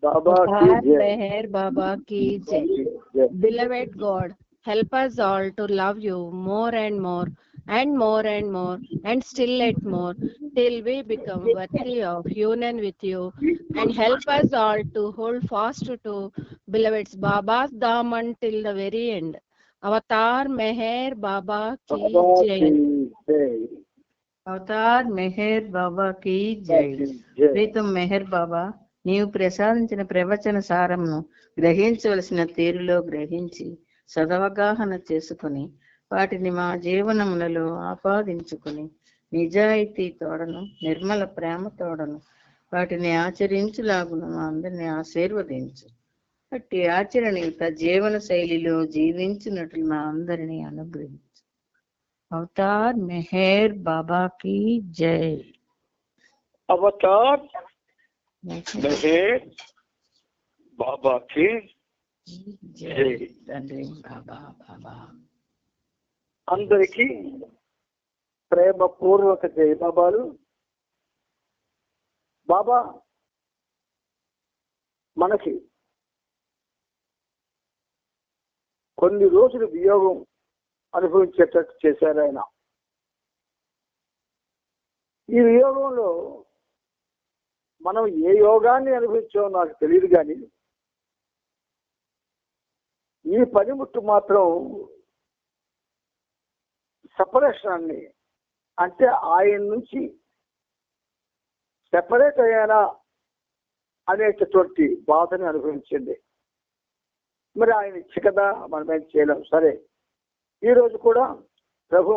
बाबा की जय। मेहर बाबा की जय. Beloved God, help us all to love you more and more and more and more and still yet more till we become worthy of union with you, and help us all to hold fast to beloved's Baba's Dham until the very end. Avatar Meher Baba ki jai. Avatar Meher Baba కి జై. ప్రీతం మెహర్ బాబా, నీవు ప్రసాదించిన ప్రవచన సారంను గ్రహించవలసిన తీరులో గ్రహించి సదవగాహన చేసుకుని వాటిని మా జీవనములలో ఆపాదించుకుని నిజాయితీ తోడను నిర్మల ప్రేమ తోడను వాటిని ఆచరించులాగున మా అందరినీ ఆశీర్వదించు. అట్టి ఆచరణయుత జీవన శైలిలో జీవించినట్లు మా అందరినీ అనుగ్రహించు. అవతార్ మెహర్ బాబా की जय. अवतार मेहर बाबा की जय. తండ్రి బాబా బాబా అందరికీ ప్రేమపూర్వక జై బాబాలు. బాబా మనకి కొన్ని రోజులు వియోగం అనుభవించేటట్టు చేశారు ఆయన. ఈ వియోగంలో మనం ఏ యోగాన్ని అనుభవించామో నాకు తెలియదు, కానీ ఈ పనిముట్టు మాత్రం సపరేషన్ని, అంటే ఆయన నుంచి సెపరేట్ అయ్యానా అనేటటువంటి బాధని అనుభవించింది. మరి ఆయన ఇచ్చి కదా మనం ఏం చేయలేం. సరే, ఈరోజు కూడా ప్రభు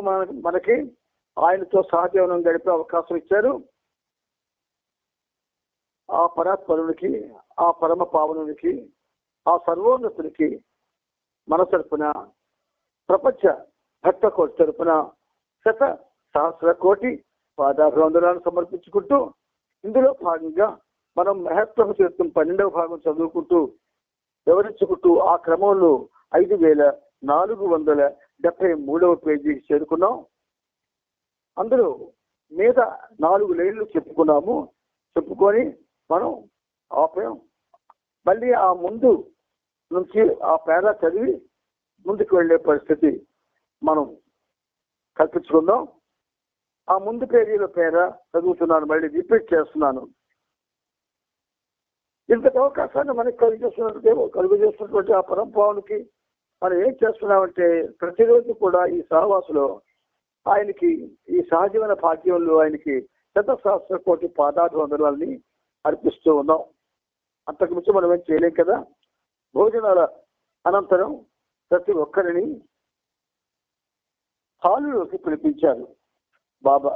మనకి ఆయనతో సహజీవనం గడిపే అవకాశం ఇచ్చారు. ఆ పరాత్పరునికి, ఆ పరమ పావనునికి, ఆ సర్వోన్నతునికి మన తరపున, ప్రపంచ భక్త కోటి తరపున శత సహస్ర కోటి పాదాభివందనాలను సమర్పించుకుంటూ, ఇందులో భాగంగా మనం మహత్వ తీర్థం 12వ భాగం చదువుకుంటూ వివరించుకుంటూ ఆ క్రమంలో 5473వ పేజీకి చేరుకున్నాం. అందులో మీద 4 లైన్లు చెప్పుకొని మనం ఆపాం. మళ్ళీ ఆ ముందు నుంచి ఆ పేరా చదివి ముందుకు వెళ్ళే పరిస్థితి మనం కల్పించుకుందాం. ఆ ముందు పేజీలో పేరా చదువుతున్నాను, మళ్ళీ రిపీట్ చేస్తున్నాను. ఇంతటి అవకాశాన్ని మనకి కలుగు చేస్తున్నటువంటి ఆ పరంపావునికి మనం ఏం చేస్తున్నామంటే, ప్రతిరోజు కూడా ఈ సహవాసులో ఆయనకి, ఈ సహజీవన భాగ్యంలో ఆయనకి శత సహస్ర కోటి పాదాభివందనాలని అర్పిస్తూ ఉన్నాం. అంతకు మించి మనం ఏం చేయలేం కదా. భోజనాల అనంతరం ప్రతి ఒక్కరిని హాలులోకి పిలిపించారు బాబా.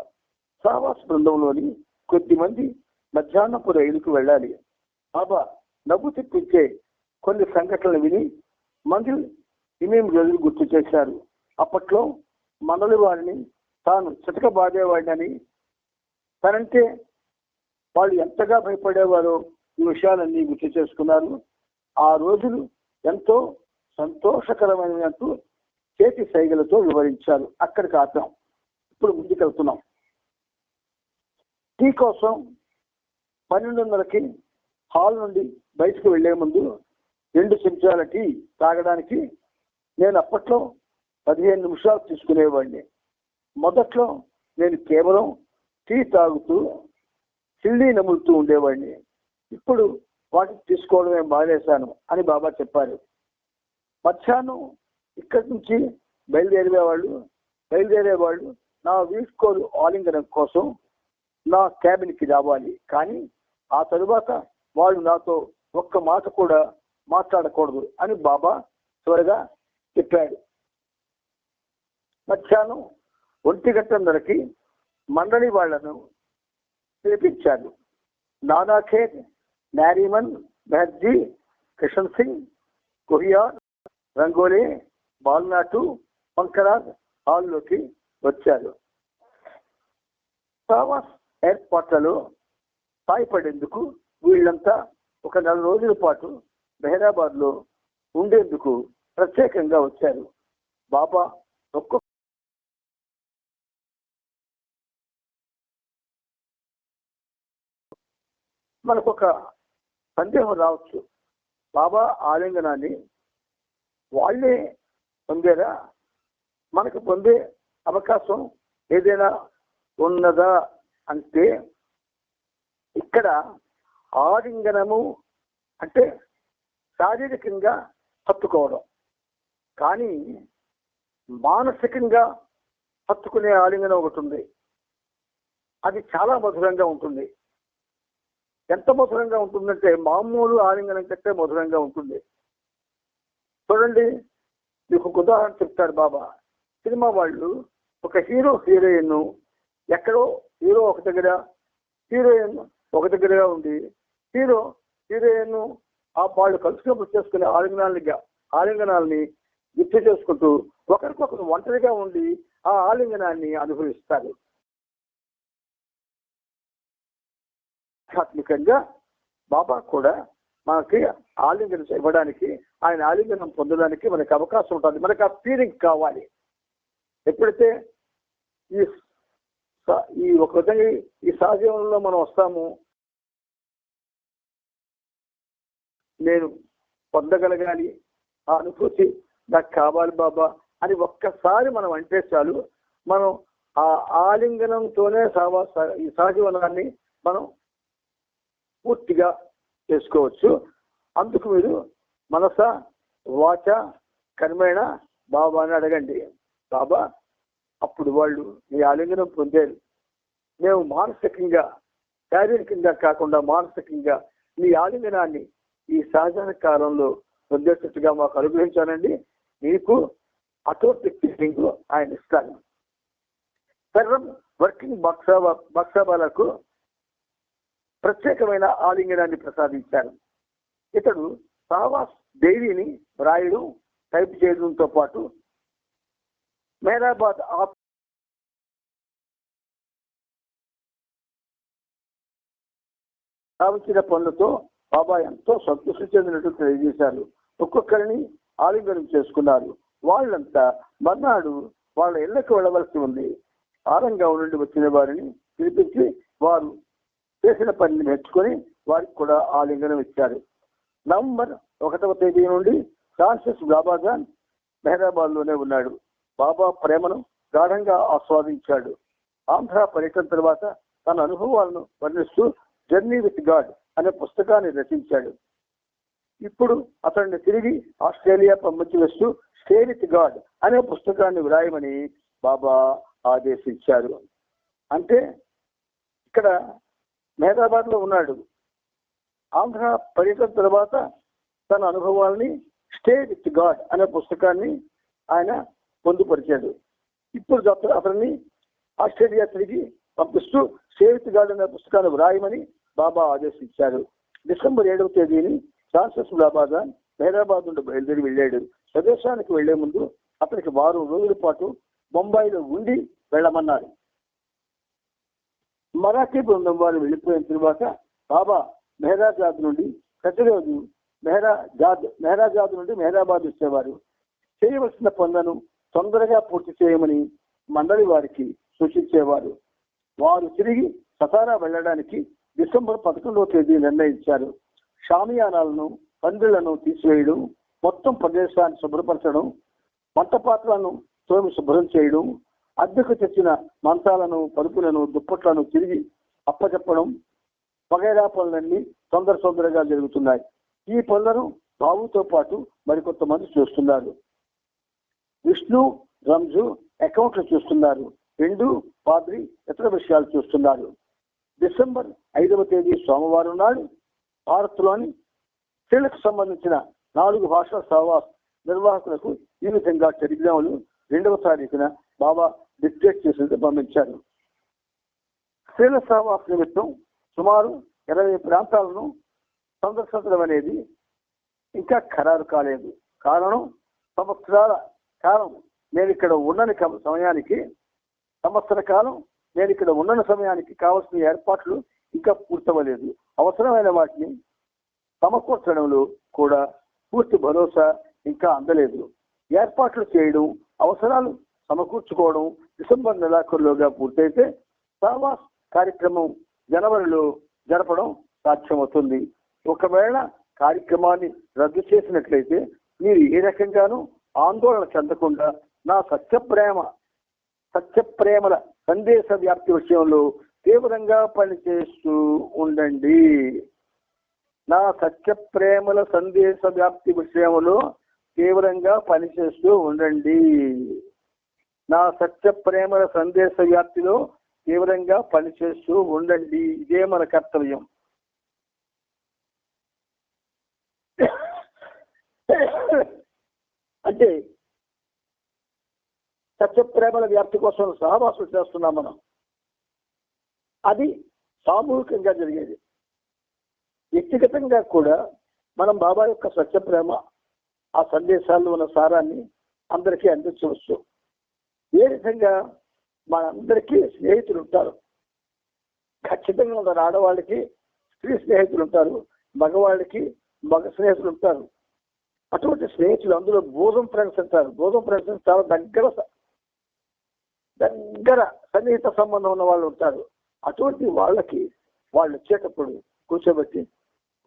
సహవాస బృందంలోని కొద్ది మంది మధ్యాహ్నపు రైలుకు వెళ్ళాలి. బాబా నవ్వు తెప్పించే కొన్ని సంఘటనలు విని మంది ఇమేం రోజులు గుర్తు చేశారు. అప్పట్లో మనలు వారిని తాను చితక బాధేవాడిని, తనంటే వాళ్ళు ఎంతగా భయపడేవారో ఈ విషయాలన్నీ గుర్తు చేసుకున్నారు. ఆ రోజులు ఎంతో సంతోషకరమైనట్టు చేతి సైగలతో వివరించారు. అక్కడికి ఆపాం. ఇప్పుడు ముందుకెళ్తున్నాం. టీ కోసం 12:30కి హాల్ నుండి బయటకు వెళ్లే ముందు 2 చెంచాల టీ తాగడానికి నేను అప్పట్లో 15 నిమిషాలు తీసుకునేవాడిని. మొదట్లో నేను కేవలం టీ తాగుతూ చిల్లీ నములుతూ ఉండేవాడిని. ఇప్పుడు వాటిని తీసుకోవడమే మానేశాను అని బాబా చెప్పారు. మధ్యాహ్నం ఇక్కడి నుంచి బయలుదేరేవాళ్ళు నా వీడ్కోలు ఆలింగనం కోసం నా క్యాబిన్కి రావాలి. కానీ ఆ తరువాత వాళ్ళు నాతో ఒక్క మాట కూడా మాట్లాడకూడదు అని బాబా త్వరగా చెప్పాడు. మధ్యాహ్నం 1:30కి మండలి వాళ్లను పిలిపించారు. నానాఖేత్, నారీమన్, మెహర్జీ, కిషన్ సింగ్, కొహియార్, రంగోలే, బాల్నాటు, పంకరాజ్ హాల్లోకి వచ్చారు. సహవాస్ ఏర్పాట్లలో సాయపడేందుకు వీళ్ళంతా ఒక 4 రోజుల పాటు మెహరాబాద్ లో ఉండేందుకు ప్రత్యేకంగా వచ్చారు. బాబా మనకొక సందేహం రావచ్చు, బాబా ఆలింగనాన్ని వాళ్ళే పొందారా, మనకు పొందే అవకాశం ఏదైనా ఉన్నదా అంటే, ఇక్కడ ఆలింగనము అంటే శారీరకంగా హత్తుకోవడం, కానీ మానసికంగా హత్తుకునే ఆలింగనం ఒకటి ఉంది. అది చాలా మధురంగా ఉంటుంది. ఎంత మధురంగా ఉంటుందంటే మామూలు ఆలింగనం కంటే మధురంగా ఉంటుంది. చూడండి, మీకు ఒక ఉదాహరణ చెప్తారు బాబా. సినిమా వాళ్ళు ఒక హీరో హీరోయిన్ ఎక్కడో, హీరో ఒక దగ్గర, హీరోయిన్ ఒక దగ్గరగా ఉండి, హీరో హీరోయిన్ వాళ్ళు కలుసుకున్నప్పుడు చేసుకునే ఆలింగనాల్ని గుర్తు చేసుకుంటూ ఒకరికొకరు ఒంటరిగా ఉండి ఆ ఆలింగనాన్ని అనుభవిస్తారు. ఆధ్యాత్మికంగా బాబా కూడా మనకి ఆలింగనం ఇవ్వడానికి, ఆయన ఆలింగనం పొందడానికి మనకి అవకాశం ఉంటుంది. మనకి ఆ ఫీలింగ్ కావాలి. ఎప్పుడైతే ఈ ఒక విధంగా ఈ సహజీవనంలో మనం వస్తాము, నేను పొందగలగాలి, ఆ అనుభూతి నాకు కావాలి బాబా అని ఒక్కసారి మనం అంటే చాలు, మనం ఆ ఆలింగనంతోనే ఈ సహజీవనాన్ని మనం పూర్తిగా చేసుకోవచ్చు. అందుకు మీరు మనస వాచ కర్మేణ బాబాని అడగండి. బాబా అప్పుడు వాళ్ళు ఈ ఆలింగనం పొందారు. మేము మానసికంగా, శారీరకంగా కాకుండా మానసికంగా మీ ఆలింగనాన్ని ఈ సహజ కాలంలో పొందేటట్టుగా మాకు అనుగ్రహించానండి. మీకు అటువంటి ఫీలింగ్ ఆయన ఇస్తాను. సర్వం వర్కింగ్ బక్సాబాలకు ప్రత్యేకమైన ఆలింగనాన్ని ప్రసాదించారు. ఇతడు సహవాస్ డైరీని వ్రాయడం, టైప్ చేయడంతో పాటు మెహరాబాద్ సాధించిన పనులతో బాబా ఎంతో సంతృష్టి చెందినట్టు తెలియజేశారు. ఒక్కొక్కరిని ఆలింగనం చేసుకున్నారు. వాళ్ళంతా మర్నాడు వాళ్ళ ఇళ్లకు వెళ్ళవలసి ఉంది. ఆరంగా నుండి వచ్చిన వారిని పిలిపించి వారు చేసిన పనిని మెచ్చుకొని వారికి కూడా ఆలింగనం ఇచ్చారు. నవంబర్ 1వ తేదీ నుండి ఫ్రాన్సిస్ బాబాజాన్ మెహరాబాద్ లోనే ఉన్నాడు. బాబా ప్రేమను గాఢంగా ఆస్వాదించాడు. ఆంధ్ర పర్యటన తర్వాత తన అనుభవాలను వర్ణిస్తూ జర్నీ విత్ గాడ్ అనే పుస్తకాన్ని రచించాడు. ఇప్పుడు అతన్ని తిరిగి ఆస్ట్రేలియా పంపించి వేస్తూ స్టే విత్ గాడ్ అనే పుస్తకాన్ని వ్రాయమని బాబా ఆదేశించారు. అంటే ఇక్కడ మెహరాబాద్ లో ఉన్నాడు. ఆంధ్ర పర్యటన తర్వాత తన అనుభవాల్ని స్టే విత్ గాడ్ అనే పుస్తకాన్ని ఆయన పొందుపరిచాడు. ఇప్పుడు అతన్ని ఆస్ట్రేలియా తిరిగి పంపిస్తూ స్టే విత్ గాడ్ అనే పుస్తకాన్ని వ్రాయమని బాబా ఆదేశించారు. డిసెంబర్ 7వ తేదీని ఫ్రాన్సిస్ బాబాజాన్ మెహరాబాద్ నుండి బయలుదేరి వెళ్ళాడు. స్వదేశానికి వెళ్లే ముందు అతనికి 6 రోజుల పాటు బొంబాయిలో ఉండి వెళ్ళమన్నారు. మరాఠీ బృందం వారు వెళ్ళిపోయిన తర్వాత బాబా మెహరాబాద్ నుండి ప్రతిరోజు మెహరాబాద్ నుండి మెహరాబాద్ వచ్చేవారు. చేయవలసిన పనులను తొందరగా పూర్తి చేయమని మండలి వారికి సూచించేవారు. వారు తిరిగి సతారా వెళ్ళడానికి డిసెంబర్ 11వ తేదీ నిర్ణయించారు. షామియానాలను, పందిళ్లను తీసివేయడం, మొత్తం ప్రదేశాన్ని శుభ్రపరచడం, వంట పాత్రలను తోమి శుభ్రం చేయడం, అద్దెకు తెచ్చిన మంచాలను, పరుపులను, దుప్పట్లను తిరిగి అప్పచెప్పడం వగైరా పనులన్నీ తొందరగా జరుగుతున్నాయి. ఈ పనులను బాబుతో పాటు మరికొంతమంది చూస్తున్నారు. విష్ణు, రంజు అకౌంట్లు చూస్తున్నారు. రెండు పాద్రి ఇతర విషయాలు చూస్తున్నారు. డిసెంబర్ 5వ తేదీ సోమవారం నాడు భారత్లోని స్త్రీలకు సంబంధించిన 4 భాషల సహవాస్ నిర్వాహకులకు ఈ విధంగా టెలిగ్రాములు 2వ తారీఖున బాబా డిక్టేట్ చేసి పంపించారు. స్త్రీల సహవాస్ నిమిత్తం సుమారు 20 ప్రాంతాలను సందర్శించడం అనేది ఇంకా ఖరారు కాలేదు. కారణం, సంవత్సరాల కాలం నేను ఇక్కడ ఉన్నని సమయానికి కావలసిన ఏర్పాట్లు ఇంకా పూర్తవలేదు. అవసరమైన వాటిని సమకూర్చడంలో కూడా పూర్తి భరోసా ఇంకా అందలేదు. ఏర్పాట్లు చేయడం, అవసరాలు సమకూర్చుకోవడం డిసెంబర్ నెలాఖరులోగా పూర్తయితే సహవాస్ కార్యక్రమం జనవరిలో జరపడం సాధ్యమవుతుంది. ఒకవేళ కార్యక్రమాన్ని రద్దు చేసినట్లయితే మీరు ఏ రకంగానూ ఆందోళన చెందకుండా నా సత్యప్రేమల సందేశ వ్యాప్తి విషయంలో తీవ్రంగా పనిచేస్తూ ఉండండి. నా సత్యప్రేమల సందేశ వ్యాప్తి విషయంలో తీవ్రంగా పనిచేస్తూ ఉండండి. నా సత్యప్రేమల సందేశ వ్యాప్తిలో తీవ్రంగా పనిచేస్తూ ఉండండి. ఇదే మన కర్తవ్యం. అంటే సత్యప్రేమల వ్యాప్తి కోసం సహవాసం చేస్తున్నాం మనం. అది సామూహికంగా జరిగేది. వ్యక్తిగతంగా కూడా మనం బాబా యొక్క సత్యప్రేమ ఆ సందేశాల్లో ఉన్న సారాన్ని అందరికీ అందించవచ్చు. ఏ విధంగా మనందరికీ స్నేహితులు ఉంటారు. ఖచ్చితంగా ఉన్న ఆడవాళ్ళకి స్త్రీ స్నేహితులు ఉంటారు, మగవాళ్ళకి మగ స్నేహితులు ఉంటారు. అటువంటి స్నేహితులు అందులో బోధం ఫ్రెండ్స్ అంటారు. బోధం ఫ్రెండ్స్ చాలా దగ్గర సన్నిహిత సంబంధం ఉన్న వాళ్ళు ఉంటారు. అటువంటి వాళ్ళకి వాళ్ళు వచ్చేటప్పుడు కూర్చోబెట్టి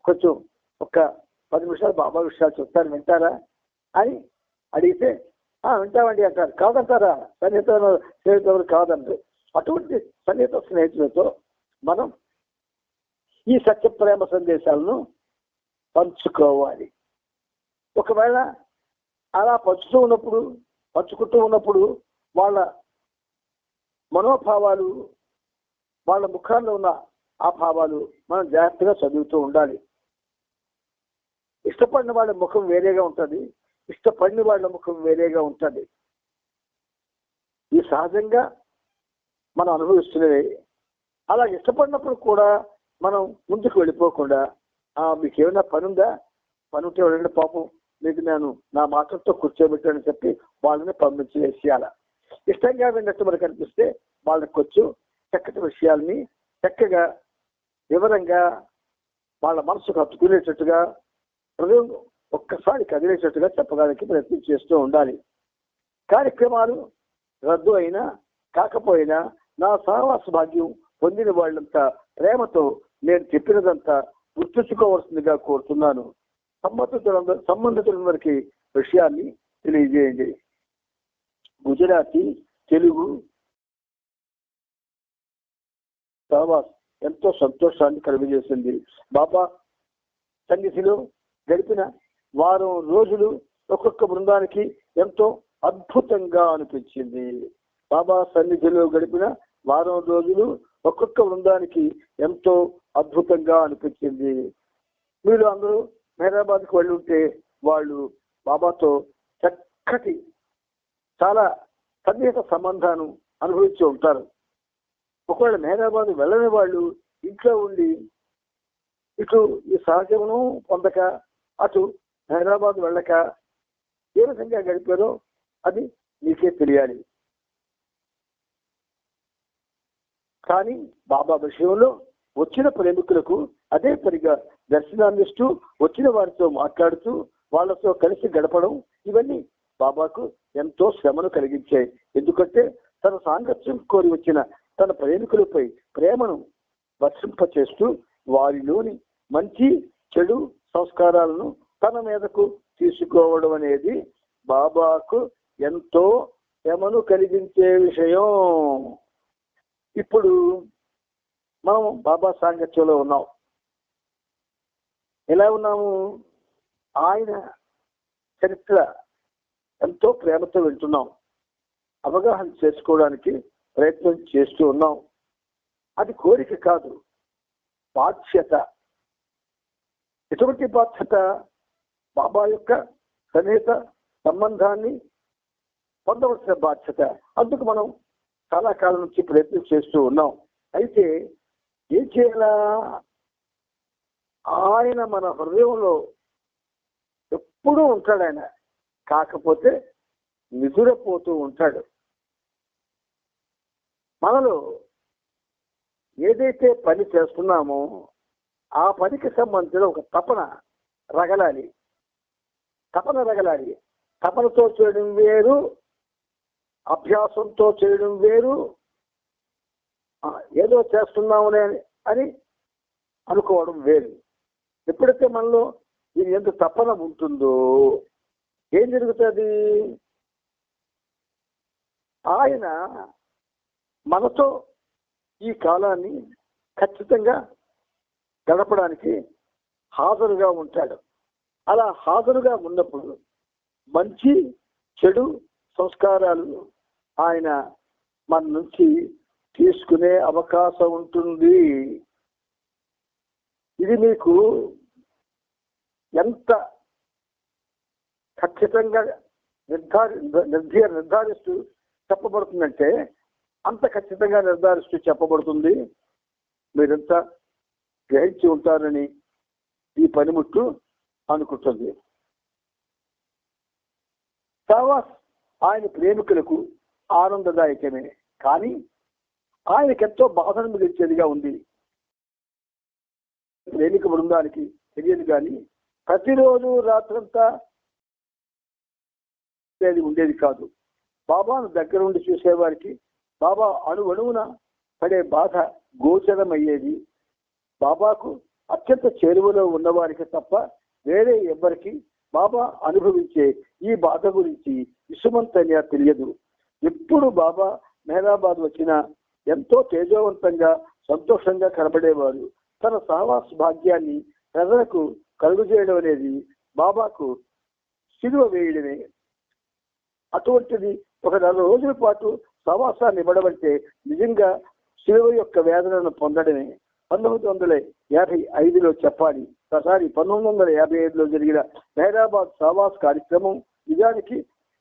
కొంచెం ఒక 10 నిమిషాలు బాబా విషయాలు చెప్తారు, వింటారా అని అడిగితే వింటామండి అంటారు. కాదంటారా? సన్నిహిత స్నేహితులు కాదంటారు. అటువంటి సన్నిహిత స్నేహితులతో మనం ఈ సత్యప్రేమ సందేశాలను పంచుకోవాలి. ఒకవేళ అలా పంచుకుంటూ ఉన్నప్పుడు వాళ్ళ మనోభావాలు, వాళ్ళ ముఖాల్లో ఉన్న ఆ భావాలు మనం జాగ్రత్తగా చదువుతూ ఉండాలి. ఇష్టపడిన వాళ్ళ ముఖం వేరేగా ఉంటుంది, ఇష్టపడిన వాళ్ళ ముఖం వేరేగా ఉంటుంది. ఈ సహజంగా మనం అనుభవిస్తున్నదే. అలా ఇష్టపడినప్పుడు కూడా మనం ముందుకు వెళ్ళిపోకుండా మీకు ఏమైనా పని ఉందా, పని ఉంటే వెళ్ళండి పాపం, మీకు నేను నా మాటలతో కూర్చోబెట్టానని చెప్పి వాళ్ళని పంపించి వేసేయాల. ఇష్టంగా విన్నట్టు మనకు అనిపిస్తే వాళ్ళకి కొంచెం చక్కటి విషయాల్ని చక్కగా వివరంగా వాళ్ళ మనసుకు హత్తుకునేటట్టుగా, హృదయం ఒక్కసారి కదిలేటట్టుగా చెప్పడానికి ప్రయత్నం చేస్తూ ఉండాలి. కార్యక్రమాలు రద్దు అయినా కాకపోయినా నా సహవాస భాగ్యం పొందిన వాళ్ళంతా ప్రేమతో నేను చెప్పినదంతా గుర్తుంచుకోవాల్సిందిగా కోరుతున్నాను. సంబంధితులందరికీ విషయాన్ని తెలియజేయండి. గుజరాతీ, తెలుగు సహవాస్ ఎంతో సంతోషాన్ని కలుగజేసింది. బాబా సన్నిధిలో గడిపిన వారం రోజులు ఒక్కొక్క బృందానికి ఎంతో అద్భుతంగా అనిపించింది. బాబా సన్నిధిలో గడిపిన వారం రోజులు ఒక్కొక్క బృందానికి ఎంతో అద్భుతంగా అనిపించింది. మీరు అందరూ హైదరాబాద్కి వెళ్ళి ఉంటే వాళ్ళు బాబాతో చక్కటి చాలా సన్నిహిత సంబంధాన్ని అనుభవించి ఉంటారు. ఒకవేళ హైదరాబాద్ వెళ్ళని వాళ్ళు ఇంట్లో ఉండి ఇటు ఈ సహజమును పొందక అటు హైదరాబాద్ వెళ్ళక ఏ విధంగా గడిపారో అది మీకే తెలియాలి. కానీ బాబా విషయంలో వచ్చిన ప్రేమికులకు అదే పనిగా దర్శనాన్నిస్తూ వచ్చిన వారితో మాట్లాడుతూ వాళ్ళతో కలిసి గడపడం, ఇవన్నీ బాబాకు ఎంతో శ్రమను కలిగించాయి. ఎందుకంటే తన సాంగత్యం కోరి వచ్చిన తన ప్రేమికులపై ప్రేమను వర్షింపచేస్తూ వారిలోని మంచి చెడు సంస్కారాలను తన మీదకు తీసుకోవడం అనేది బాబాకు ఎంతో శ్రమను కలిగించే విషయం. ఇప్పుడు మనం బాబా సాంగత్యంలో ఉన్నాం. ఎలా ఉన్నాము? ఆయన చరిత్ర ఎంతో ప్రేమతో వింటున్నాం, అవగాహన చేసుకోవడానికి ప్రయత్నం చేస్తూ ఉన్నాం. అది కోరిక కాదు, బాధ్యత. ఎటువంటి బాధ్యత? బాబా యొక్క సన్నిహిత సంబంధాన్ని పొందవలసిన బాధ్యత. అందుకు మనం చాలా కాలం నుంచి ప్రయత్నం చేస్తూ ఉన్నాం. అయితే ఏం చేయాలా? ఆయన మన హృదయంలో ఎప్పుడూ ఉంటాడు. ఆయన కాకపోతే నిదురపోతూ ఉంటాడు. మనలో ఏదైతే పని చేస్తున్నామో ఆ పనికి సంబంధించిన ఒక తపన రగలాలి. తపనతో చేయడం వేరు, అభ్యాసంతో చేయడం వేరు. ఏదో చేస్తున్నామని అని అనుకోవడం వేరు. ఎప్పుడైతే మనలో దీని ఎంత తపన ఉంటుందో ఏం జరుగుతుంది? ఆయన మనతో ఈ కాలాన్ని ఖచ్చితంగా గడపడానికి హాజరుగా ఉంటాడు. అలా హాజరుగా ఉన్నప్పుడు మంచి చెడు సంస్కారాలు ఆయన మన నుంచి తీసుకునే అవకాశం ఉంటుంది. ఇది మీకు ఎంత ఖచ్చితంగా నిర్ధారిస్తూ చెప్పబడుతుందంటే అంత ఖచ్చితంగా నిర్ధారిస్తూ చెప్పబడుతుంది. మీరంతా గ్రహించి ఉంటారని ఈ పనిముట్టు అనుకుంటుంది. సహవాస్ ఆయన ప్రేమికులకు ఆనందదాయకమే, కానీ ఆయనకెంతో బాధను మిగిల్చేదిగా ఉంది. ప్రేమిక బృందానికి తెలియదు, కానీ ప్రతిరోజు రాత్రంతా ఉండేది కాదు. బాబాను దగ్గర ఉండి చూసేవారికి బాబా అణువణువున పడే బాధ గోచరమయ్యేది. బాబాకు అత్యంత చేరువలో ఉన్నవారికి తప్ప వేరే ఎవ్వరికి బాబా అనుభవించే ఈ బాధ గురించి విసుమంతంగా తెలియదు. ఎప్పుడు బాబా మెహరాబాద్ వచ్చినా ఎంతో తేజవంతంగా సంతోషంగా కనబడేవారు. తన సహవాస భాగ్యాన్ని ప్రజలకు కలుగజేయడం అనేది బాబాకు సిలువ వేయడమే. అటువంటిది ఒక 4 రోజుల పాటు సహవాసాన్ని ఇవ్వడమంటే నిజంగా సిలువ యొక్క వేదనను పొందడమే. 1955లో చెప్పాలి. ఒకసారి 1955లో జరిగిన మెహరాబాద్ సహవాస్ కార్యక్రమం నిజానికి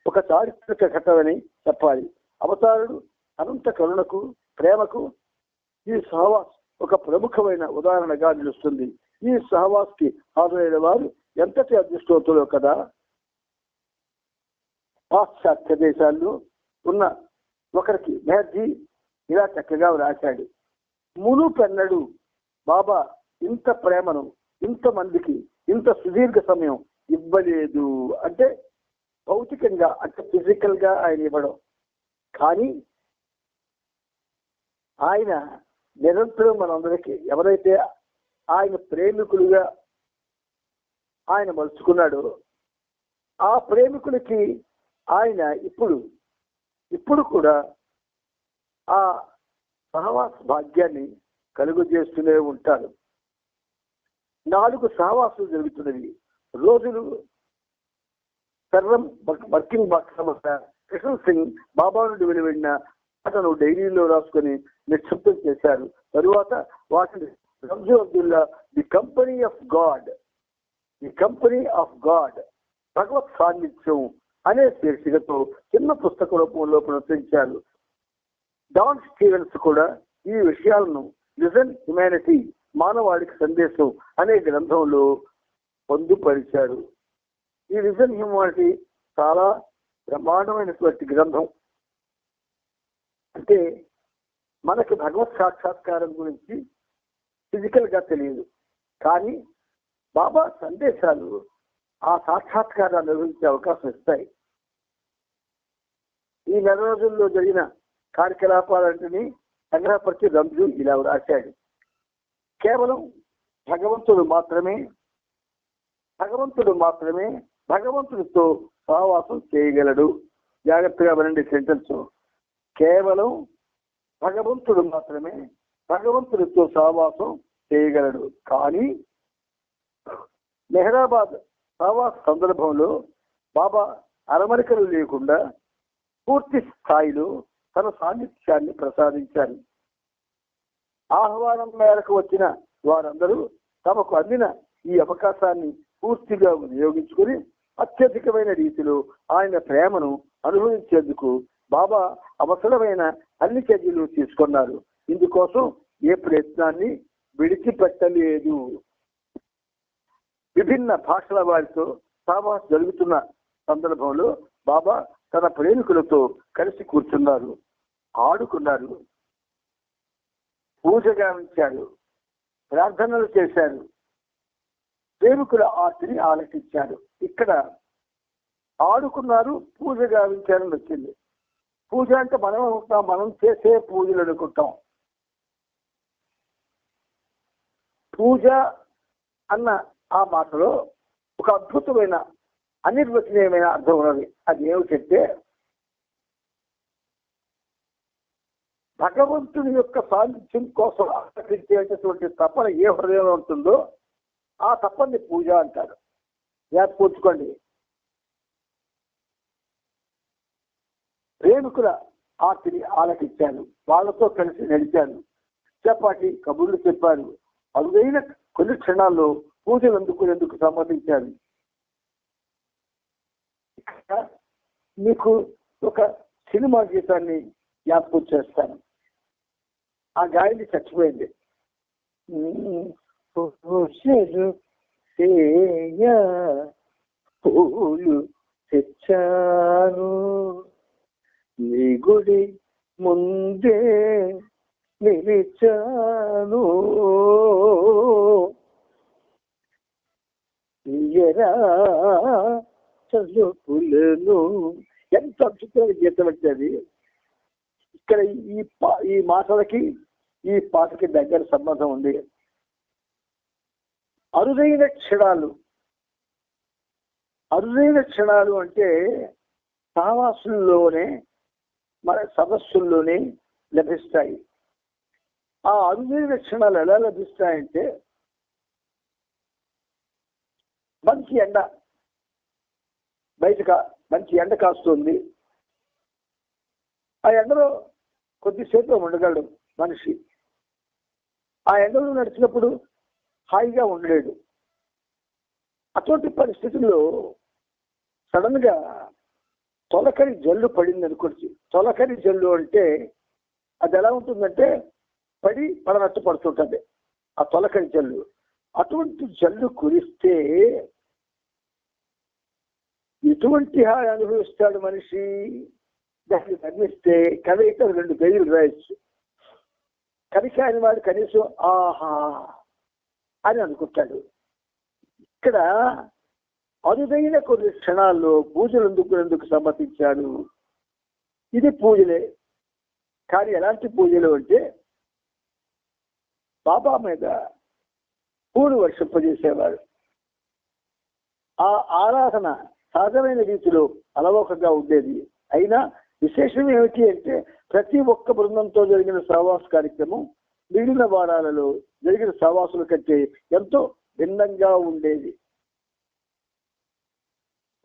ఒక చారిత్రక ఘట్టమని చెప్పాలి. అవతారుడు అనంత కరుణకు, ప్రేమకు ఈ సహవాస్ ఒక ప్రముఖమైన ఉదాహరణగా నిలుస్తుంది. ఈ సహవాస్ కి హాజరైన వారు ఎంతటి అదృష్టవంతులో కదా. పాశ్చాత్య దేశాల్లో ఉన్న ఒకరికి మెహర్జీ ఇలా చక్కగా వ్రాశాడు: మునుపెన్నడు బాబా ఇంత ప్రేమను ఇంతమందికి ఇంత సుదీర్ఘ సమయం ఇవ్వలేదు. అంటే భౌతికంగా, అంటే ఫిజికల్ గా ఆయన ఇవ్వడం, కానీ ఆయన నిరంతరం మనందరికీ ఎవరైతే ఆయన ప్రేమికులుగా ఆయన మలుచుకున్నాడో ఆ ప్రేమికులకి ఆయన ఇప్పుడు కూడా ఆ సహవాస భాగ్యాన్ని కలుగజేస్తూనే ఉంటాడు. 4 సహవాసాలు జరుగుతున్నవి. రోజులు సర్వం వర్కింగ్ కృష్ణ సింగ్ బాబా నుండి వెలువడిన అతను డైరీలో రాసుకొని నిక్షిప్తం చేశారు. తరువాత వాటిని Ranju Abdullah the company of God భగవత్ సాన్నిధ్యం అనే శీర్షికతో చిన్న పుస్తక రూపంలో ప్రచురించారు. డాన్ స్టీవెన్స్ కూడా ఈ విషయాలను లిజన్ హ్యుమానిటీ మానవాళికి సందేశం అనే గ్రంథంలో పొందుపరిచారు. ఈ లిజన్ హ్యుమానిటీ చాలా బ్రహ్మాండమైనటువంటి గ్రంథం. అంటే మనకి భగవత్ సాక్షాత్కారం గురించి ఫిజికల్ గా తెలియదు, కానీ బాబా సందేశాలు ఆ సాక్షాత్కారాన్ని అనుభవించే అవకాశం ఇస్తాయి. ఈ 4 రోజుల్లో జరిగిన కార్యకలాపాలంటిని సంగ్రహపరిచి రంజు ఇలా రాశాడు: కేవలం భగవంతుడు మాత్రమే భగవంతుడితో సహవాసం చేయగలడు. జాగ్రత్తగా వినండి సెంటెన్స్. కేవలం భగవంతుడు మాత్రమే భగవంతుడితో సహవాసం చేయగలడు. కానీ మెహరాబాద్ సహవాస సందర్భంలో బాబా అరమరికలు లేకుండా పూర్తి స్థాయిలో తన సాన్నిధ్యాన్ని ప్రసాదించారు. ఆహ్వానం మేరకు వచ్చిన వారందరూ తమకు అందిన ఈ అవకాశాన్ని పూర్తిగా వినియోగించుకుని అత్యధికమైన రీతిలో ఆయన ప్రేమను అనుభవించేందుకు బాబా అవసరమైన అన్ని చర్యలు తీసుకున్నారు. ఇందుకోసం ఏ ప్రయత్నాన్ని విడిచిపెట్టలేదు. విభిన్న భాషల వారితో సహవాసం జరుగుతున్న సందర్భంలో బాబా తన ప్రేమికులతో కలిసి కూర్చున్నారు, ఆడుకున్నారు, పూజ గావించారు, ప్రార్థనలు చేశారు, ప్రేమికుల ఆర్తిని ఆలకించారు. ఇక్కడ ఆడుకున్నారు, పూజ గావించారని వచ్చింది. పూజ అంటే మనం చేసే పూజలు అనుకుంటాం. పూజ అన్న ఆ మాటలో ఒక అద్భుతమైన అనిర్వచనీయమైన అర్థం ఉన్నది. అది ఏమిటంటే, భగవంతుని యొక్క సాన్నిధ్యం కోసం ఆకర్షించేటటువంటి తపన ఏ హృదయంలో ఉంటుందో ఆ తపన్ని పూజ అంటారు. జ్ఞాపకూర్చుకోండి. ప్రేమికుల ఆర్తిని ఆలకించాను, వాళ్ళతో కలిసి నడిచాను, చపాటి కబుర్లు చెప్పాను, అరుదైన కొన్ని క్షణాల్లో పూజలు అందుకునేందుకు సమ్మతించాను. మీకు ఒక సినిమా గీతాన్ని జ్ఞాపకం చేస్తాను. ఆ గాయని చచ్చిపోయింది. పూలు తెచ్చాను నీ గుడి ముందే నిలిచాను, చదువులను. ఎంత అద్భుతమైన గీతం అంటే అది. ఇక్కడ ఈ మాటలకి ఈ పాటకి దగ్గర సంబంధం ఉంది. అరుదైన క్షణాలు అంటే సావాసుల్లోనే, మన సదస్సుల్లోనే లభిస్తాయి. ఆ అరుదైన క్షణాలు ఎలా లభిస్తాయంటే, మంచి ఎండ కాస్తుంది. ఆ ఎండలో కొద్దిసేపు ఉండగలడు మనిషి. ఆ ఎండలో నడిచినప్పుడు హాయిగా ఉండలేడు. అటువంటి పరిస్థితుల్లో సడన్ గా తొలకరి జల్లు పడింది అనుకోండి. తొలకరి జల్లు అంటే అది ఎలా ఉంటుందంటే పడనట్టు పడుతుంటది ఆ తొలకరి జల్లు. అటువంటి జల్లు కురిస్తే ఎటువంటి హాయి అనుభవిస్తాడు మనిషి? దాన్ని వర్ణిస్తే కవిత 2 పేజీలు రాయొచ్చు. కవి కాని వాడు కనీసం ఆహా అని అనుకుంటాడు. ఇక్కడ అరుదైన కొన్ని క్షణాల్లో పూజలు అందుకునేందుకు సమ్మతించాడు. ఇది పూజలే. కానీ ఎలాంటి పూజలు అంటే, బాబా మీద పూలు వర్షింపజేసేవాడు. ఆ ఆరాధన సహజమైన రీతిలో అలవోకగా ఉండేది. అయినా విశేషం ఏమిటి అంటే, ప్రతి ఒక్క బృందంతో జరిగిన సహవాస కార్యక్రమం మిగిలిన వారాలలో జరిగిన సహవాసుల కంటే ఎంతో భిన్నంగా ఉండేది.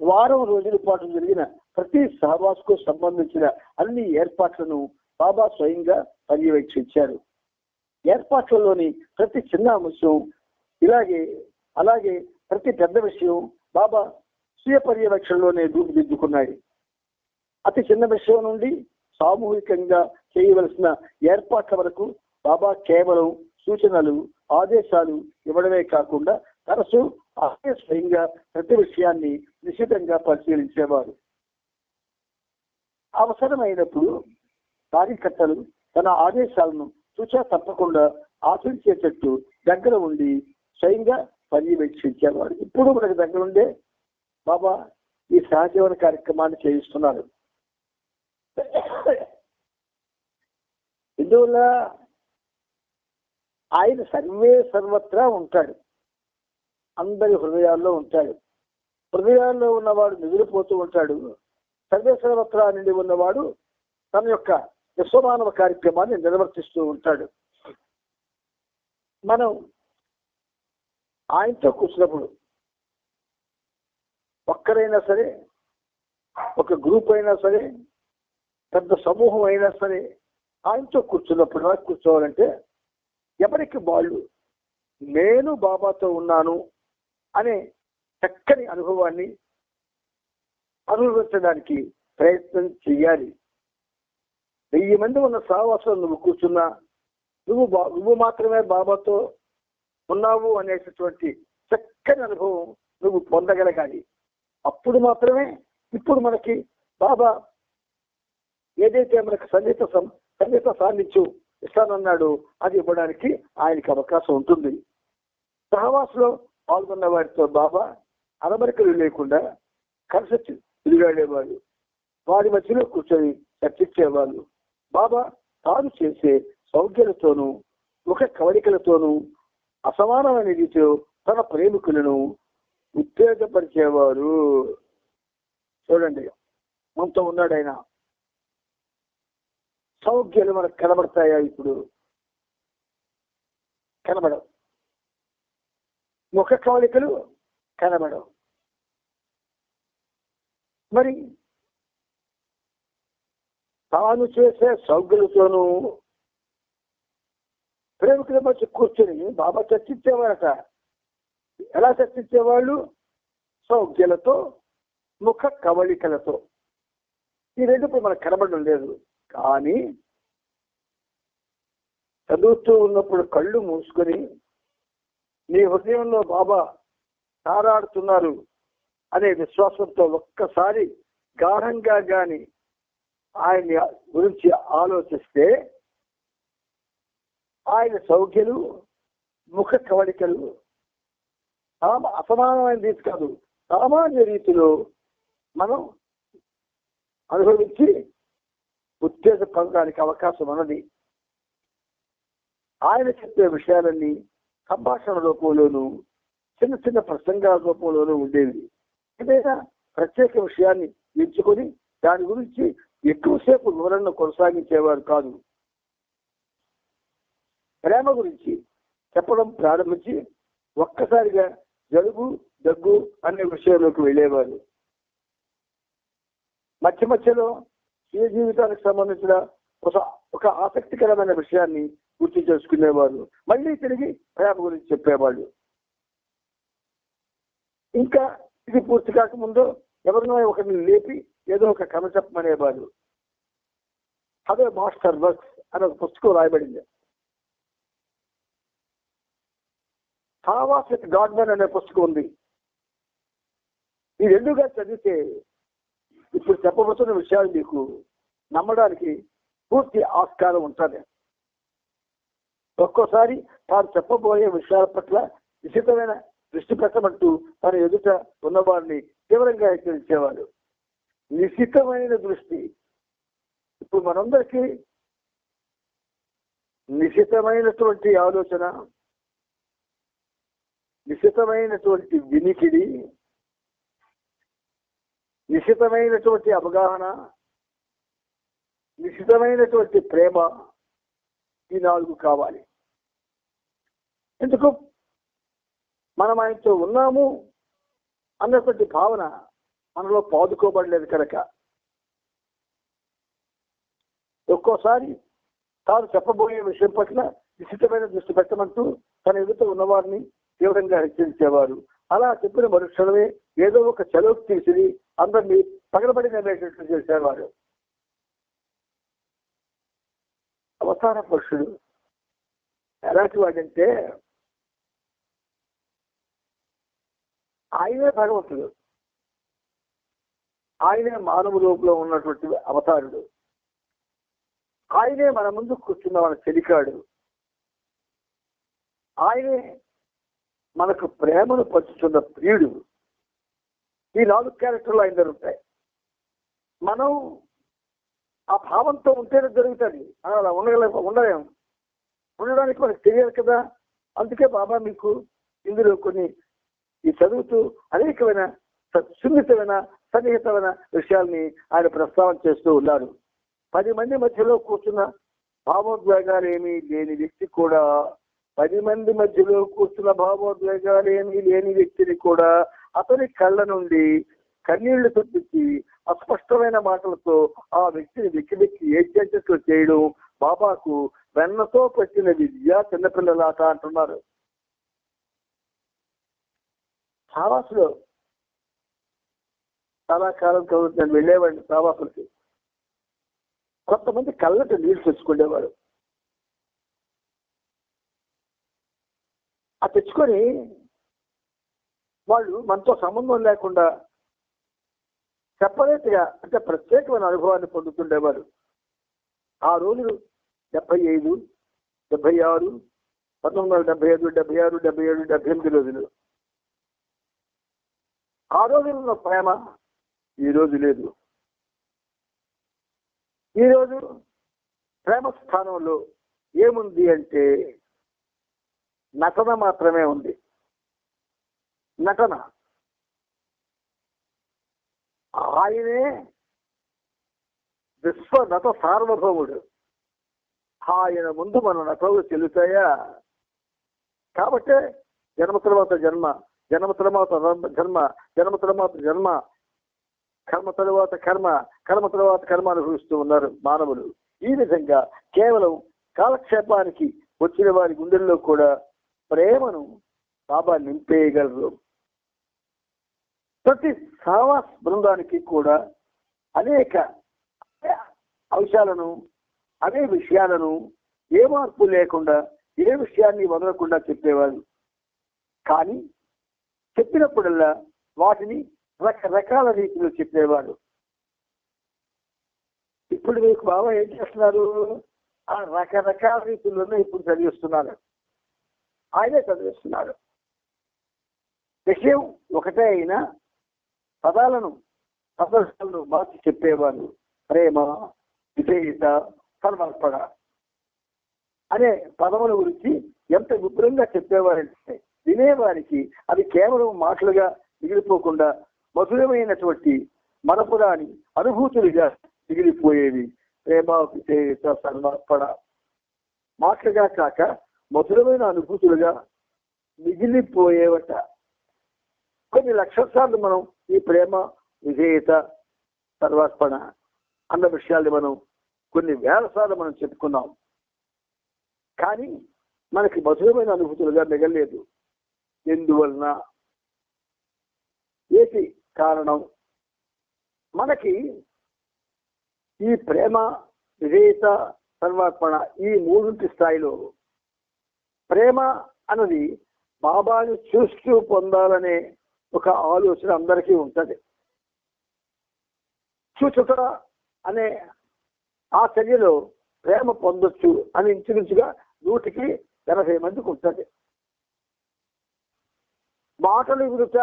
వారం రోజుల పాటు జరిగిన ప్రతి సహవాసుకు సంబంధించిన అన్ని ఏర్పాట్లను బాబా స్వయంగా పర్యవేక్షించారు. ఏర్పాట్లలోని ప్రతి చిన్న అంశం అలాగే ప్రతి పెద్ద విషయం బాబా స్వీయ పర్యవేక్షణలోనే రూపుదిద్దుకున్నాయి. అతి చిన్న విషయం నుండి సామూహికంగా చేయవలసిన ఏర్పాట్ల వరకు బాబా కేవలం సూచనలు, ఆదేశాలు ఇవ్వడమే కాకుండా తరచూ ఆయనే స్వయంగా ప్రతి విషయాన్ని నిశితంగా పరిశీలించేవారు. అవసరమైనప్పుడు కార్యకర్తలు తన ఆదేశాలను తూచా తప్పకుండా ఆచరించేటట్టు దగ్గర ఉండి స్వయంగా పర్యవేక్షించేవాడు. ఇప్పుడు మనకు దగ్గర ఉండే బాబా ఈ సహజీవన కార్యక్రమాన్ని చేయిస్తున్నారు. ఇందువల్ల ఆయన సర్వత్రా ఉంటాడు, అందరి హృదయాల్లో ఉంటాడు. హృదయాల్లో ఉన్నవాడు మిగిలిపోతూ ఉంటాడు. సర్వత్రా నుండి ఉన్నవాడు తన యొక్క విశ్వమానవ కార్యక్రమాన్ని నిర్వర్తిస్తూ ఉంటాడు. మనం ఆయనతో కూర్చున్నప్పుడు ఒక్కరైనా సరే, ఒక గ్రూప్ అయినా సరే, పెద్ద సమూహం అయినా సరే, ఆయనతో కూర్చోవాలంటే ఎవరికి వాళ్ళు నేను బాబాతో ఉన్నాను అనే చక్కని అనుభవాన్ని అనుభవించడానికి ప్రయత్నం చెయ్యాలి. 1000 మంది ఉన్న సహవాసం నువ్వు కూర్చున్నా నువ్వు మాత్రమే బాబాతో ఉన్నావు అనేటటువంటి చక్కని అనుభవం నువ్వు పొందగలగాలి. అప్పుడు మాత్రమే ఇప్పుడు మనకి బాబా ఏదైతే మనకు సంగీత సాన్నిధ్యం ఇస్తానన్నాడు అది ఇవ్వడానికి ఆయనకి అవకాశం ఉంటుంది. సహవాసంలో పాల్గొన్న వారితో బాబా అరమరికలు లేకుండా కలిసి తిరిగాడేవాడు. వారి మధ్యలో కూర్చొని చర్చించేవాళ్ళు. బాబా తాను చేసే సౌఖ్యాలతోనూ ముఖ కవళికలతోనూ అసమానమైన రీతిలో తన ప్రేమికులను ఉత్తేజపరిచేవారు. చూడండి, మనతో ఉన్నాడు ఆయన. సౌఖ్యాలు మనకు కనబడతాయా? ఇప్పుడు కనబడవు. ముఖ కవలికలు కనబడవు. మరి తాను చేసే సౌఖ్యులతోనూ ప్రేమికుల మధ్య కూర్చొని బాబా చర్చించేవారట. ఎలా చర్చించేవాళ్ళు? సౌఖ్యాలతో, ముఖ కవళికలతో. ఈ రెండు ఇప్పుడు మనకు కనబడడం లేదు. కానీ చదువుతూ ఉన్నప్పుడు కళ్ళు మూసుకొని నీ హృదయంలో బాబా తారాడుతున్నారు అనే విశ్వాసంతో ఒక్కసారి గాఢంగా గాని ఆయన గురించి ఆలోచిస్తే ఆయన సౌఖ్యలు, ముఖ కవళికలు అసమానమైన రీతి కాదు, సామాన్య రీతిలో మనం అనుభవించి ఉత్తేజపడడానికి అవకాశం ఉన్నది. ఆయన చెప్పే విషయాలన్నీ సంభాషణ రూపంలోనూ చిన్న చిన్న ప్రసంగాల రూపంలోనూ ఉండేవి. ఏదైనా ప్రత్యేక విషయాన్ని ఎంచుకొని దాని గురించి ఎక్కువసేపు వివరణ కొనసాగించేవారు కాదు. ప్రేమ గురించి చెప్పడం ప్రారంభించి ఒక్కసారిగా జలుబు, దగ్గు అనే విషయంలోకి వెళ్ళేవారు. మధ్య మధ్యలో ఈ జీవితానికి సంబంధించిన ఒక ఆసక్తికరమైన విషయాన్ని గుర్తు చేసుకునేవారు. మళ్ళీ తిరిగి ప్రేమ గురించి చెప్పేవాళ్ళు. ఇంకా ఇది పూర్తి కాకముందు ఎవరినో ఒకరిని లేపి ఏదో ఒక కథ చెప్పమనేవారు. అదే మాస్టర్ వర్క్స్ అనే ఒక పుస్తకం రాయబడింది. థామస్ గాడ్మన్ అనే పుస్తకం ఉంది. ఈ రెండుగా చదివితే ఇప్పుడు చెప్పబోతున్న విషయాలు మీకు నమ్మడానికి పూర్తి ఆస్కారం ఉంటుంది. ఒక్కోసారి తాను చెప్పబోయే విషయాల పట్ల నిశ్చితమైన దృష్టి పెట్టమంటూ తన ఎదుట ఉన్నవారిని తీవ్రంగా హెచ్చరించేవాడు. నిశ్చితమైన దృష్టి. ఇప్పుడు మనందరికీ నిశ్చితమైనటువంటి ఆలోచన, నిశ్చితమైనటువంటి వినికిడి, నిశ్చితమైనటువంటి అవగాహన, నిశ్చితమైనటువంటి ప్రేమ, ఈ 4 కావాలి. ఎందుకు? మనం ఆయనతో ఉన్నాము అన్నటువంటి భావన మనలో పాదుకోబడలేదు కనుక. ఒక్కోసారి తాను చెప్పబోయే విషయం పట్ల నిశ్చితమైన దృష్టి పెట్టమంటూ తన ఎదుట ఉన్నవారిని తీవ్రంగా హెచ్చరించేవారు. అలా చెప్పిన మరుక్షణమే ఏదో ఒక చలోకి తీసి అందరినీ పగలబడి నమ్మేటట్లు చేసేవారు. అవతార పురుషుడు ఎలాంటి వాడంటే ఆయనే భగవంతుడు, ఆయనే మానవ రూపంలో ఉన్నటువంటి అవతారుడు, ఆయనే మన ముందు కూర్చున్న మన చెలికాడు, ఆయనే మనకు ప్రేమను పంచుతున్న ప్రియుడు. ఈ 4 క్యారెక్టర్లు ఆయన దగ్గర ఉంటాయి. మనం ఆ భావంతో ఉంటేనే జరుగుతుంది. అలా ఉండలేము. ఉండడానికి మనకు తెలియదు కదా. అందుకే బాబా మీకు ఇందులో కొన్ని ఈ చదువుతూ అనేకమైన సున్నితమైన సన్నిహితమైన విషయాల్ని ఆయన ప్రస్తావన చేస్తూ ఉన్నారు. 10 మంది మధ్యలో కూర్చున్న భావోద్వేగాలు ఏమీ లేని వ్యక్తి కూడా, 10 మంది మధ్యలో కూర్చున్న భావోద్వేగాలు ఏమీ లేని వ్యక్తిని కూడా అతని కళ్ళ నుండి కన్నీళ్లు తప్పించి అస్పష్టమైన మాటలతో ఆ వ్యక్తిని వెక్కి ఏడ్చేటట్లు చేయడం బాబాకు వెన్నతో పట్టిన విద్య, చిన్నపిల్లలాట అంటున్నారు. సావాసులో చాలా కాలం తర్వాత నేను వెళ్ళేవాడిని సావాసులకి. కొంతమంది కళ్ళకి నీళ్ళు తెచ్చుకునేవారు. ఆ తెచ్చుకొని వాళ్ళు మనతో సంబంధం లేకుండా సెపరేట్గా అంటే ప్రత్యేకమైన అనుభవాన్ని పొందుతుండేవారు. ఆ రోజులు 75, 76, 1975, 76, 77, 78 రోజులు. ఆ రోజుల్లో ప్రేమ ఈ రోజు లేదు. ఈరోజు ప్రేమ స్థానంలో ఏముంది అంటే నటన మాత్రమే ఉంది. నటన. ఆయనే విశ్వ నట సార్వభౌముడు. ఆయన ముందు మన నటలు చెల్లుతాయా? కాబట్టే జన్మ తర్వాత జన్మ, జన్మ తర్వాత జన్మ, జన్మ తర్వాత జన్మ, కర్మ తరువాత కర్మ, కర్మ తర్వాత కర్మ అనుభవిస్తూ ఉన్నారు మానవులు. ఈ విధంగా కేవలం కాలక్షేపానికి వచ్చిన వారి గుండెల్లో కూడా ప్రేమను బాబా నింపేయగలరు. ప్రతి సావాస్ బృందానికి కూడా అనేక అంశాలను, అనే విషయాలను ఏ మార్పు లేకుండా, ఏ విషయాన్ని వదలకుండా చెప్పేవారు. కానీ చెప్పినప్పుడల్లా వాటిని రకరకాల రీతిలో చెప్పేవారు. ఇప్పుడు మీకు బాబా ఏం చేస్తున్నారు? ఆ రకరకాల రీతుల్లోనే ఇప్పుడు చదివిస్తున్నారు. ఆయనే చదివిస్తున్నారు. విషయం ఒకటే అయినా పదాలను మార్చి చెప్పేవారు. ప్రేమ, విధేయత, సమర్పణ అనే పదముల గురించి ఎంత విపులంగా చెప్పేవారంటే వినేవారికి అది కేవలం మాటలుగా మిగిలిపోకుండా మధురమైనటువంటి మనపురాని అనుభూతులుగా మిగిలిపోయేవి. ప్రేమ, విధేయత, సమర్పణ మాటలుగా కాక మధురమైన అనుభూతులుగా మిగిలిపోయేవట. కొన్ని లక్షల సార్లు మనం ఈ ప్రేమ, విధేయత, సమర్పణ అన్న విషయాల్ని మనం కొన్ని వేల సార్లు మనం చెప్పుకున్నాం. కానీ మనకి మధురమైన అనుభూతులుగా మిగలేదు. ఎందువలన? ఏటి కారణం? మనకి ఈ ప్రేమ, విధేయత, సమర్పణ ఈ మూడింటి స్థాయిలో ప్రేమ అన్నది బాబాని చూస్తూ పొందాలనే ఒక ఆలోచన అందరికీ ఉంటుంది. చూచుట అనే ఆ చర్యలో ప్రేమ పొందొచ్చు అని ఇంచుమించుగా 180 మందికి ఉంటుంది. మాటలు వినుట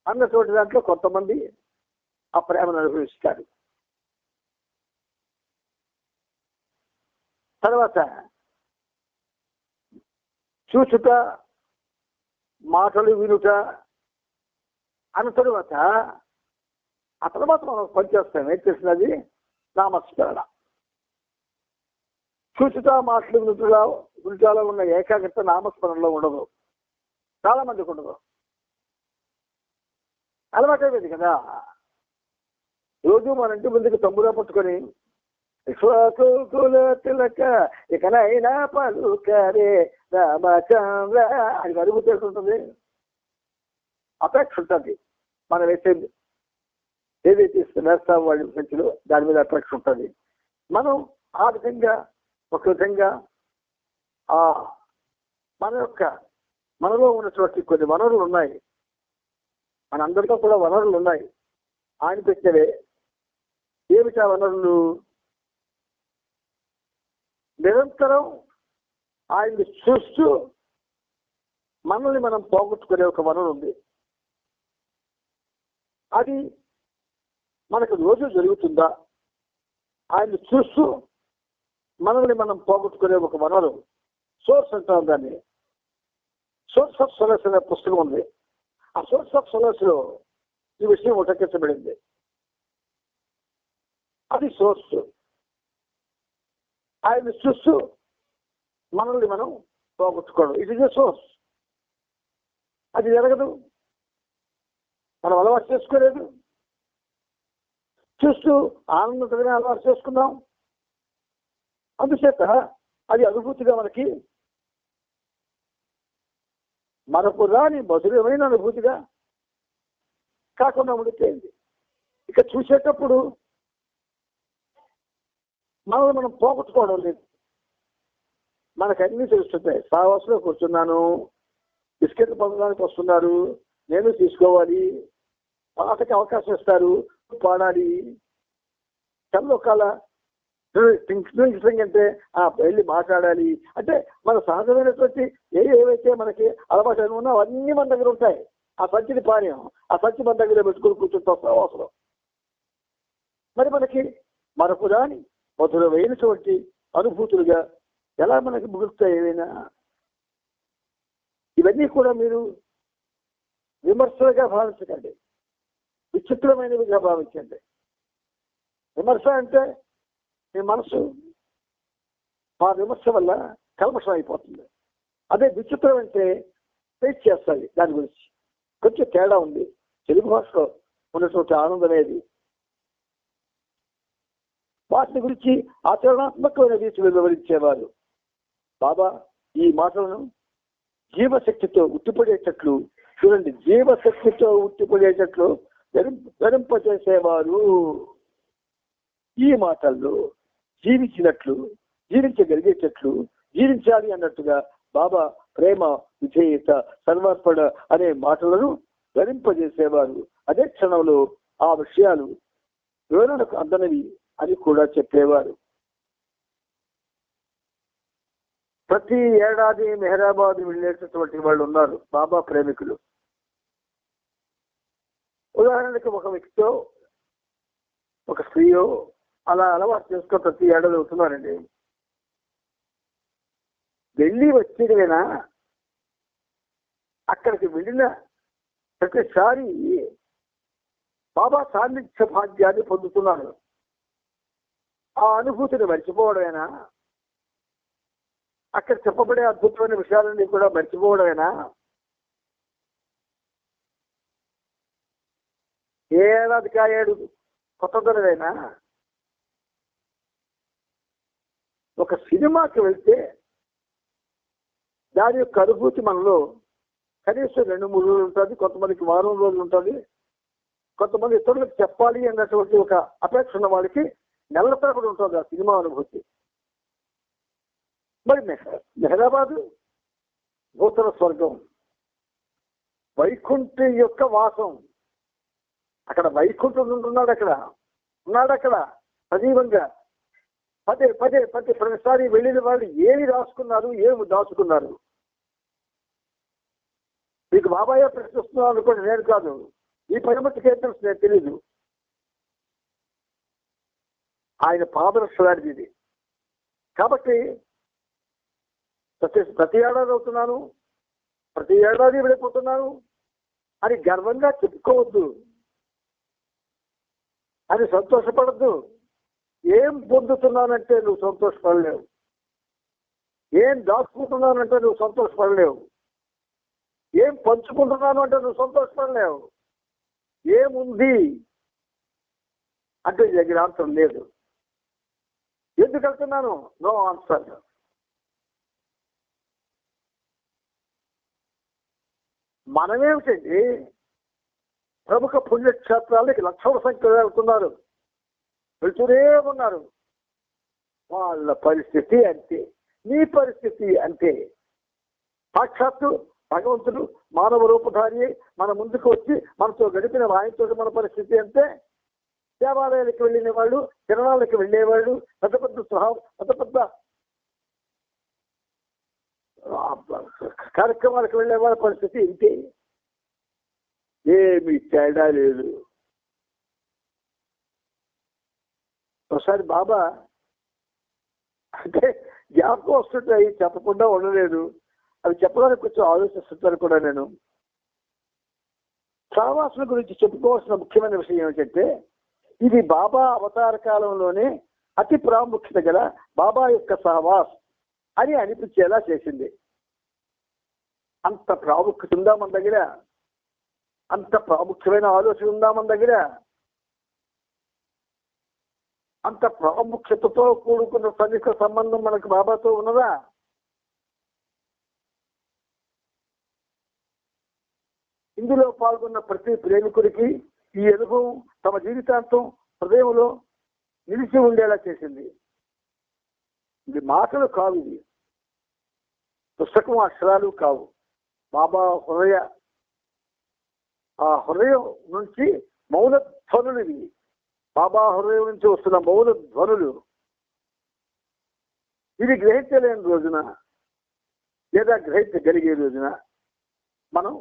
అన్నటువంటి దాంట్లో కొంతమంది ఆ ప్రేమను అనుభవిస్తారు. తర్వాత చూచుట, మాటలు వినుట అన్న తరువాత ఆ తర్వాత మనం పనిచేస్తాం. ఏం చేసినది? నామస్మరణ. చూచుట, మాటలు వినుటలో ఉన్న ఏకాగ్రత నామస్మరణలో ఉండదు. చాలా మందికి ఉండదు. అలవాటైపోయింది కదా. రోజు మన ఇంటి ముందుకు తమ్ముడా పట్టుకొని తిలక ఇకనైనా పలుకరే రామచంద్ర అని అడుగుతుంటుంది. అపేక్ష ఉంటుంది. మనం వేసేది ఏదైతే వేస్తాం వాళ్ళ సంఖ్యలో దాని మీద అపేక్ష ఉంటుంది. మనం ఆ విధంగా ఒక విధంగా మనలో ఉన్నటువంటి కొన్ని వనరులు ఉన్నాయి. మనందరితో కూడా వనరులు ఉన్నాయి. ఆయన పెట్టినవే. ఏమిటా వనరులు? నిరంతరం ఆయన్ని చూస్తూ మనల్ని మనం పోగొట్టుకునే ఒక వనరు ఉంది. అది మనకు రోజు జరుగుతుందా? ఆయన్ని చూస్తూ మనల్ని మనం పోగొట్టుకునే ఒక వనరు సోర్స్ అంటాం దాన్ని. సోర్స్ ఆఫ్ సోలస్ అనే పుస్తకం ఉంది. ఆ సోర్స్ ఆఫ్ సోలస్ లో ఈ విషయం ఉటంకించబడింది. అది సోర్స్. ఆయన్ని చూస్తూ మనల్ని మనం పోగొట్టుకోవడం, ఇట్ ఈజ్ ఎ సోర్స్. అది జరగదు, మనం అలవాటు చేసుకోలేదు. చూస్తూ ఆనందంగా అలవాటు చేసుకున్నాం. అందుచేత అది అనుభూతిగా మనకి మనకు రాని మధురమైన అనుభూతిగా కాకుండా ఉండిపోయింది. ఇక చూసేటప్పుడు మనల్ని మనం పోగొట్టుకోవడం లేదు. మనకు అన్నీ తెలుస్తుంటాయి. సావాసులో కూర్చున్నాను, బిస్కెట్ పొందడానికి వస్తున్నారు, నేను తీసుకోవాలి, పాటకి అవకాశం ఇస్తారు, పాడాలి, చల్లొకాల అంటే వెళ్ళి మాట్లాడాలి. అంటే మన సహజమైనటువంటి ఏవైతే మనకి అలవాటు ఉన్నా అవన్నీ మన దగ్గర ఉంటాయి. ఆ సంచిని పానీయం, ఆ సంచి మన దగ్గర పెట్టుకుని కూర్చుంటాం అవసరం. మరి మనకి మనకు రాని మధురమైనటువంటి అనుభూతులుగా ఎలా మనకి ముగుస్తాయి? ఏవైనా ఇవన్నీ కూడా మీరు విమర్శలుగా భావించకండి, విచిత్రమైనవిగా భావించండి. విమర్శ అంటే మీ మనసు ఆ విమర్శ వల్ల కల్మషం అయిపోతుంది. అదే విచిత్రం అంటే ఫేస్ చేస్తుంది. దాని గురించి కొంచెం తేడా ఉంది. తెలుగు భాషలో ఉన్నటువంటి ఆనందం అనేది వాటిని గురించి ఆచరణాత్మకమైన రీతిలో వివరించేవారు. బాబా ఈ మాటలను జీవశక్తితో ఉట్టిపడేటట్లు చూడండి, జీవశక్తితో ఉట్టిపడేటట్లు ధరింపజేసేవారు. ఈ మాటల్లో జీవించినట్లు, జీవించగలిగేటట్లు, జీవించాలి అన్నట్టుగా బాబా ప్రేమ, విధేయత, సర్వార్పణ అనే మాటలను ధరింపజేసేవారు. అదే క్షణంలో ఆ విషయాలు వివరణకు అందనివి అని కూడా చెప్పేవారు. ప్రతి ఏడాది మెహరాబాద్ వెళ్ళేటటువంటి వాళ్ళు ఉన్నారు బాబా ప్రేమికులు. ఉదాహరణకి ఒక వ్యక్తితో ఒక స్త్రీయో అలా అలవాటు చేసుకో ప్రతి ఏడాది అవుతున్నారండి. వెళ్ళి వచ్చేదైనా అక్కడికి వెళ్ళిన ప్రతిసారి బాబా సాన్నిధ్య భాగ్యాన్ని పొందుతున్నారు. ఆ అనుభూతిని మర్చిపోవడమేనా, అక్కడ చెప్పబడే అద్భుతమైన విషయాలన్నీ కూడా మర్చిపోవడమేనా? ఏ ఏడాదికి ఆ ఏడు కొత్తదనైనా ఒక సినిమాకి వెళ్తే దాని యొక్క అనుభూతి మనలో కనీసం 2-3 రోజులు ఉంటుంది, కొంతమందికి వారం రోజులు ఉంటుంది, కొంతమంది ఇతరులకు చెప్పాలి అన్నటువంటి ఒక అపేక్ష ఉన్న వాళ్ళకి నెలల తరబడి ఉంటుంది ఆ సినిమా అనుభూతి. మరి మెహరాబాదు భూతల స్వర్గం, వైకుంఠి యొక్క వాసం. అక్కడ వైకుంఠుడు ఉంటున్నాడు, అక్కడ సజీవంగా. పదే ప్రతిసారి వెళ్ళిన వాళ్ళు ఏమి రాసుకున్నారు, ఏమి దాచుకున్నారు. మీకు బాబాయే ప్రశ్నిస్తున్నాను అనుకోండి, నేను కాదు. ఈ పరిమితికి ఏం తెలుసు నేను తెలీదు. ఆయన పాదరక్షలాంటిది ఇది. కాబట్టి ప్రతి ఏడాది అవుతున్నాను, ప్రతి ఏడాది వెళ్ళిపోతున్నాను అని గర్వంగా చెప్పుకోవద్దు, అని సంతోషపడద్దు. ఏం పొందుతున్నానంటే నువ్వు సంతోషపడలేవు, ఏం దాచుకుంటున్నానంటే నువ్వు సంతోషపడలేవు, ఏం పంచుకుంటున్నాను అంటే నువ్వు సంతోషపడలేవు. ఏముంది అంటే దగ్గర ఆన్సర్ లేదు. ఎందుకు వెళ్తున్నాను? No answer. మనమేమిటండి, ప్రముఖ పుణ్యక్షేత్రాలకి లక్షల సంఖ్యలో వెళ్తున్నారు, వెళ్తూనే ఉన్నారు. వాళ్ళ పరిస్థితి అంతే, నీ పరిస్థితి అంతే. సాక్షాత్తు భగవంతుడు మానవ రూపధారి మన ముందుకు వచ్చి మనతో గడిపిన ఆయనతో మన పరిస్థితి అంతే. దేవాలయాలకు వెళ్ళిన వాళ్ళు, కిరణాలకు వెళ్ళేవాళ్ళు, పెద్ద పెద్ద కార్యక్రమాలకు వెళ్ళే వాళ్ళ పరిస్థితి ఇంతే. ఏమి తేడా లేదు. ఒకసారి బాబా అంటే జ్ఞాపకం వస్తుంటాయి, చెప్పకుండా ఉండలేదు. అవి చెప్పడానికి కొంచెం ఆలోచిస్తుంటారు కూడా. నేను సహవాసుల గురించి చెప్పుకోవాల్సిన ముఖ్యమైన విషయం ఏమిటంటే, ఇది బాబా అవతార కాలంలోనే అతి ప్రాముఖ్యత గల బాబా యొక్క సహవాస్ అని అనిపించేలా చేసింది. అంత ప్రాముఖ్యత ఉందా మన దగ్గర? అంత ప్రాముఖ్యమైన ఆలోచన ఉందా మన దగ్గర? అంత ప్రాముఖ్యతతో కూడుకున్న సన్నిహిత సంబంధం మనకు బాబాతో ఉన్నదా? ఇందులో పాల్గొన్న ప్రతి ప్రేమికుడికి ఈ అనుభవం తమ జీవితాంతం హృదయంలో నిలిచి ఉండేలా చేసింది. ఇది మాటలు కావు, ఇది పుస్తకం అక్షరాలు కావు. బాబా ఆ హృదయం నుంచి మౌన ధ్వనులు ఇవి. బాబా హృదయం నుంచి వస్తున్న మౌన ధ్వనులు. ఇది గ్రహించలేని రోజున లేదా గ్రహించగలిగే రోజున మనం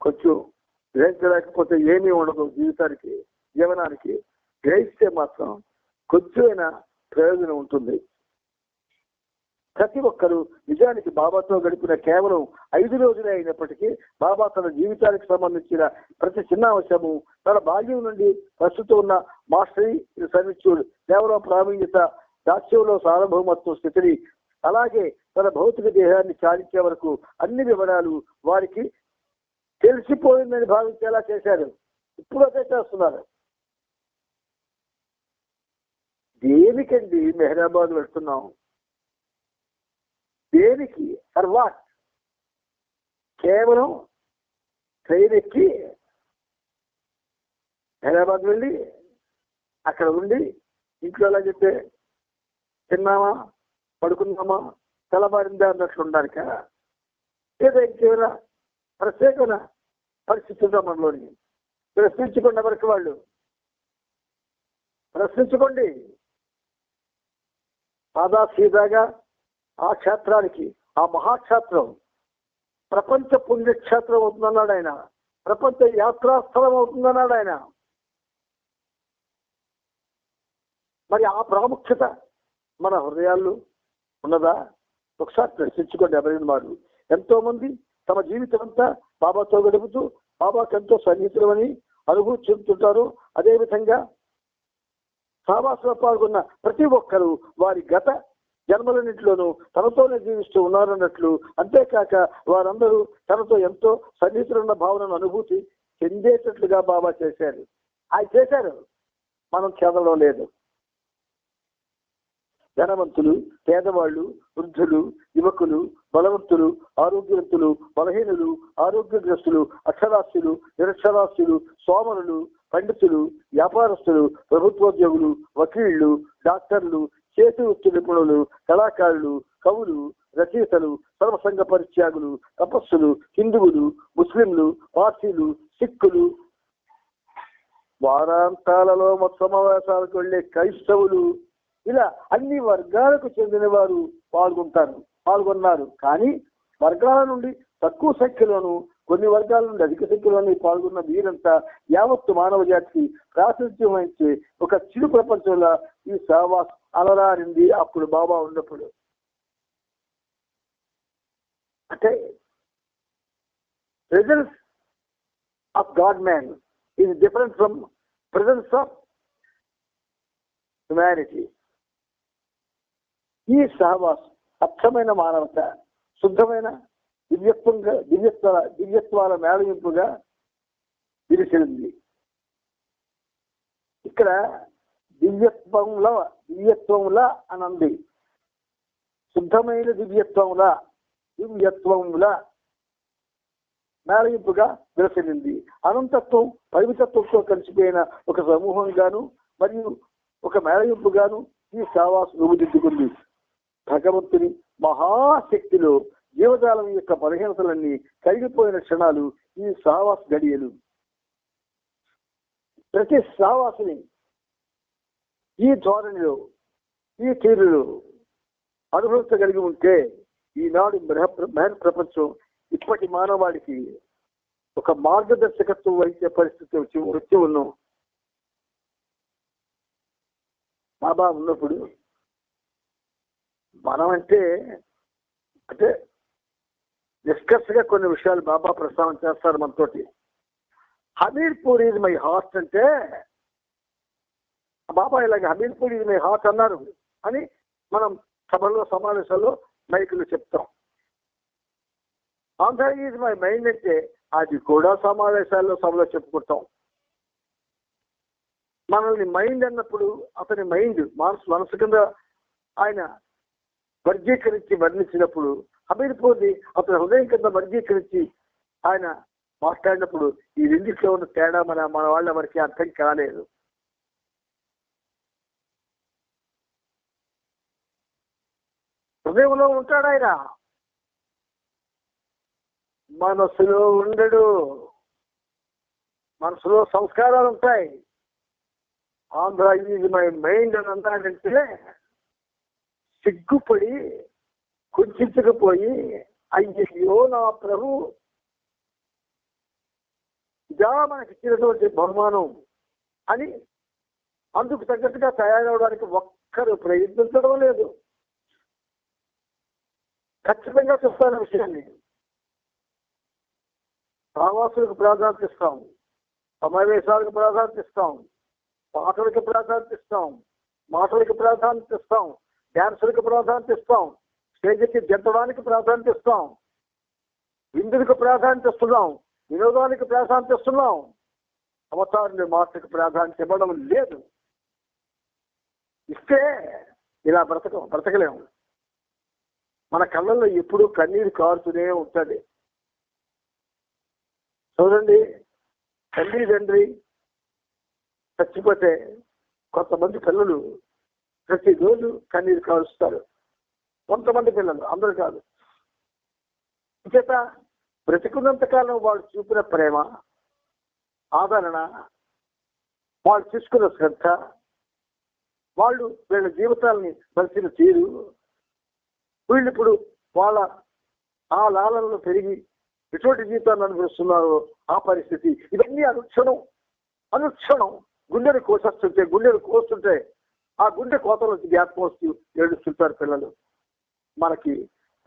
కొంచెం గ్రహించలేకపోతే ఏమీ ఉండదు జీవితానికి, జీవనానికి. గ్రహిస్తే మాత్రం కొంచెమైనా ప్రయోజనం ఉంటుంది. ప్రతి ఒక్కరూ నిజానికి బాబాతో గడిపిన కేవలం 5 రోజులే అయినప్పటికీ బాబా తన జీవితానికి సంబంధించిన ప్రతి చిన్న అంశము, తన బాల్యం నుండి ప్రస్తుతం ఉన్న మాస్టరీ సర్విట్యూడ్, కేవలం ప్రావీణ్యత, దాస్యంలో సార్వభౌమత్వ స్థితిని, అలాగే తన భౌతిక దేహాన్ని చాలించే వరకు అన్ని వివరాలు వారికి తెలిసిపోయిందని భావించేలా చేశారు. ఇప్పుడు అదే చేస్తున్నారు. దేనికండి మెహరాబాద్ వెళ్తున్నాం? దేనికి? For what? కేవలం ట్రైన్ ఎక్కి హైదరాబాద్ వెళ్ళి అక్కడ ఉండి ఇంట్లో ఎలా చెప్తే తిన్నామా, పడుకున్నామా, తెల్లబారిందా అన్నట్లు ఉండడానిక? లేదా ఇంకేమైనా ప్రత్యేకమైన పరిస్థితుల్లో మనలోని ప్రశ్నించుకోండి. ఎవరికి వాళ్ళు ప్రశ్నించుకోండి. సాదా సీదాగా ఆ క్షేత్రానికి, ఆ మహాక్షేత్రం ప్రపంచ పుణ్యక్షేత్రం అవుతుందన్నాడు ఆయన. ప్రపంచ యాత్రాస్థలం అవుతుందన్నాడు ఆయన. మరి ఆ ప్రాముఖ్యత మన హృదయాల్లో ఉన్నదా? ఒకసారి ప్రశ్నించుకోండి. ఎవరైన వారు ఎంతో మంది తమ జీవితం అంతా బాబాతో గడుపుతూ బాబాకు ఎంతో సన్నిహితులమని అనుభూతి చెందుతుంటారు. అదేవిధంగా సావాసంలో పాల్గొన్న ప్రతి ఒక్కరూ వారి గత జన్మలన్నింటిలోనూ తనతోనే జీవిస్తూ ఉన్నారన్నట్లు, అంతేకాక వారందరూ తనతో ఎంతో సన్నిహితులున్న భావనను అనుభూతి చెందేటట్లుగా బాబా చేశారు. ఆయన చేశారు, మనం చెందడం లేదు. ధనవంతులు, పేదవాళ్ళు, వృద్ధులు, యువకులు, బలవంతులు, ఆరోగ్యవంతులు, బలహీనులు, ఆరోగ్యగ్రస్తులు, అక్షరాస్యులు, నిరక్షరాస్యులు, సోమరులు, పండితులు, వ్యాపారస్తులు, ప్రభుత్వోద్యోగులు, వకీళ్లు, డాక్టర్లు, చేతి వృత్తి నిపుణులు, కళాకారులు, కవులు, రచయితలు, సర్వసంగ పరిత్యాగులు, తపస్సులు, హిందువులు, ముస్లింలు, పార్సీలు, సిక్కులు, వారాంతాలలో సమావేశాలకు వెళ్లే క్రైస్తవులు, ఇలా అన్ని వర్గాలకు చెందిన వారు పాల్గొన్నారు. కానీ వర్గాల నుండి తక్కువ సంఖ్యలోను, కొన్ని వర్గాల నుండి అధిక సంఖ్యలోని పాల్గొన్న వీరంతా యావత్తు మానవ జాతికి ప్రాతినిధ్యం వహించే ఒక చిరు ప్రపంచంలో ఈ సావాస్ అలరారింది అప్పుడు బాబా ఉన్నప్పుడు. అంటే presence of God man is different from presence of humanity. ఈ సహవాస్ అచ్చమైన మానవత, శుద్ధమైన దివ్యత్వాల మేళవింపుగా విరిసింది. ఇక్కడ దివ్యత్వంలా అని అంది. శుద్ధమైన దివ్యత్వంలా మేళవింపుగా విరసిల్లింది. అనంతత్వం, పరిమితత్వంతో కలిసిపోయిన ఒక సమూహంగాను మరియు ఒక మేళవింపుగాను ఈ సావాసు రూపుదిద్దుకుంది. భగవంతుని మహాశక్తిలో జీవజాలం యొక్క బలహీనతలన్నీ కరిగిపోయిన క్షణాలు ఈ సావాస్ గడియలు. ప్రతి సావాసుని ఈ ధోరణిలో, ఈ తీరులో అనుభవించగలిగి ఉంటే ఈనాడు బృహత్ ప్రపంచం ఇప్పటి మానవాడికి ఒక మార్గదర్శకత్వం వహించే పరిస్థితి వచ్చి ఉన్నాం. బాబా ఉన్నప్పుడు మనం అంటే డిస్కస్ గా కొన్ని విషయాలు బాబా ప్రస్తావన చేస్తారు మనతోటి. హమీర్పూర్ ఈజ్ మై హార్ట్ అంటే బాబా ఇలాగ హమీర్పూర్ ఈజ్ మై హార్ట్ అన్నారు అని మనం సభలో సమావేశాల్లో మైకులు చెప్తాం. ఆంధ్ర ఈజ్ మై మైండ్ అంటే అది కూడా సమావేశాల్లో సభలో చెప్పుకుంటాం. మనల్ని మైండ్ అన్నప్పుడు అతని మైండ్ మనసు కింద ఆయన వర్గీకరించి వర్ణించినప్పుడు, హమీర్పూర్ని అతని హృదయం కింద వర్గీకరించి ఆయన మాట్లాడినప్పుడు ఈ రెండిట్లో ఉన్న తేడా మన వాళ్ళ వరకు అర్థం కాలేదు. హృదయంలో ఉంటాడు ఆయన, మనసులో ఉండడు. మనసులో సంస్కారాలు ఉంటాయి. ఆంధ్ర ఈజ్ మై మైండ్ అని అన్నాడంటే సిగ్గుపడి కుంచకపోయి అయ్యో నా ప్రభు ఇదా మనకి ఇచ్చినటువంటి బహుమానం అని అందుకు తగ్గట్టుగా తయారవడానికి ఒక్కరు ప్రయత్నించడం లేదు. ఖచ్చితంగా చెప్తాను విషయాన్ని. సహవాసులకు ప్రాధాన్యత ఇస్తాం, సమావేశాలకు ప్రాధాన్యత ఇస్తాం, పాటలకు ప్రాధాన్యత ఇస్తాం, మాటలకు ప్రాధాన్యత ఇస్తాం, డ్యాన్సులకు ప్రాధాన్యత ఇస్తాం, స్టేజ్కి జంతడానికి ప్రాధాన్యత ఇస్తాం, విందులకు ప్రాధాన్యత ఇస్తున్నాం, వినోదానికి ప్రాధాన్యత ఇస్తున్నాం. అవతారుల మాటకు ప్రాధాన్యత ఇవ్వడం లేదు. ఇస్తే ఇలా బ్రతకలేము. మన కళ్ళల్లో ఎప్పుడూ కన్నీరు కారుతూనే ఉంటుంది. చూడండి, తల్లి తండ్రి చచ్చిపోతే కొంతమంది పిల్లలు ప్రతిరోజు కన్నీరు కారుస్తారు. కొంతమంది పిల్లలు, అందరూ కాదు. చేత బ్రతికున్నంతకాలం వాళ్ళు చూపిన ప్రేమ, ఆదరణ, వాళ్ళు తీసుకున్న శ్రద్ధ, వాళ్ళు వీళ్ళ జీవితాలని పరిచిన తీరు, వీళ్ళు ఇప్పుడు వాళ్ళ ఆ లాలనలో పెరిగి ఎటువంటి జీవితాన్ని అనుభవిస్తున్నారో ఆ పరిస్థితి, ఇవన్నీ అనుక్షణం గుండెను కోస్తుంటే ఆ గుండె కోతలోంచి జ్ఞాపకం వస్తూ ఏడుస్తుంటారు పిల్లలు. మనకి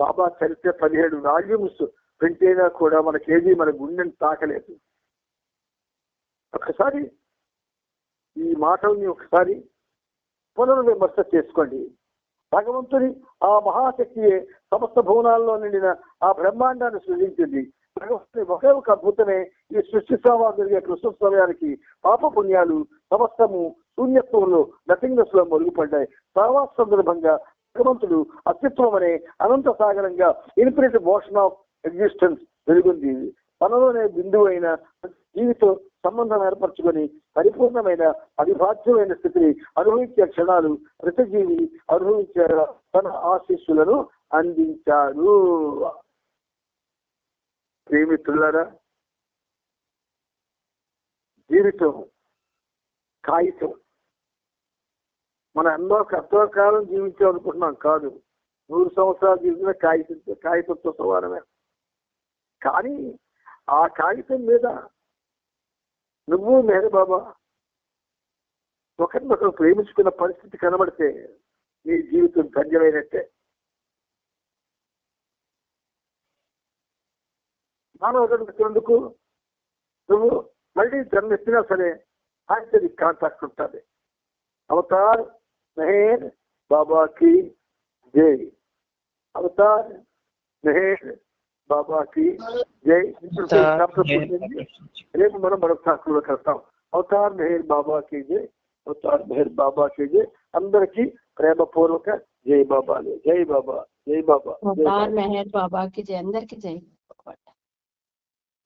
బాబా చరిత్ర 17 వాల్యూమ్స్ ప్రింట్ అయినా కూడా మనకేది మన గుండెని తాకలేదు. ఒకసారి ఈ మాటల్ని ఒకసారి పునర్విమర్శ చేసుకోండి. భగవంతుని ఆ మహాశక్తియే సమస్త భువనాల్లో నిండిన ఆ బ్రహ్మాండాన్ని సృజించింది. భగవంతుని ఒకే ఒక అద్భుతమే ఈ సృష్టి సంవాదం జరిగే కృష్ణ సమయానికి పాప పుణ్యాలు సమస్తము శూన్యత్వంలో నథింగ్నెస్ లో మరుగుపడ్డాయి. సహవాస సందర్భంగా భగవంతుడు అస్తిత్వం అనే అనంత సాగరంగా ఇన్ఫినిట్ మోషన్ ఆఫ్ ఎగ్జిస్టెన్స్ వెలుగుంది. మనలోనే బిందువు అయిన జీవితం సంబంధం ఏర్పరచుకొని పరిపూర్ణమైన అవిభాజ్యమైన స్థితిని అనుభవించే క్షణాలు ప్రతిజీవి అనుభవించే తన ఆశీస్సులను అందించారు. ప్రేమితులారా, జీవితం కాగితం. మన ఎంతో కాలం జీవించాం అనుకుంటున్నాం. కాదు, 100 సంవత్సరాలు జీవించిన కాగితంతో సమానమే. కానీ ఆ కాగితం మీద నువ్వు మెహర్ బాబా ఒకరినొకరు ప్రేమించుకున్న పరిస్థితి కనబడితే నీ జీవితం ధన్యమైనట్టే. మానవుడికి నువ్వు మళ్ళీ జన్మెత్తినా సరే ఆయనతో నీకు కాంటాక్ట్ ఉంటుంది. అవతార్ మెహర్ బాబాకి జై. అవతార్ మెహర్ బాబాకి జై. రేపు మనం మరొక సాక్షులు కలుస్తాం. అవతార్ మెహర్ బాబాకి జై. అవతార్ మెహర్ బాబాకి జై. అందరికీ ప్రేమపూర్వక జై బాబాలు. జై బాబా, జై బాబా. అవతార్ మెహర్ బాబాకి జై. అందరికీ జై.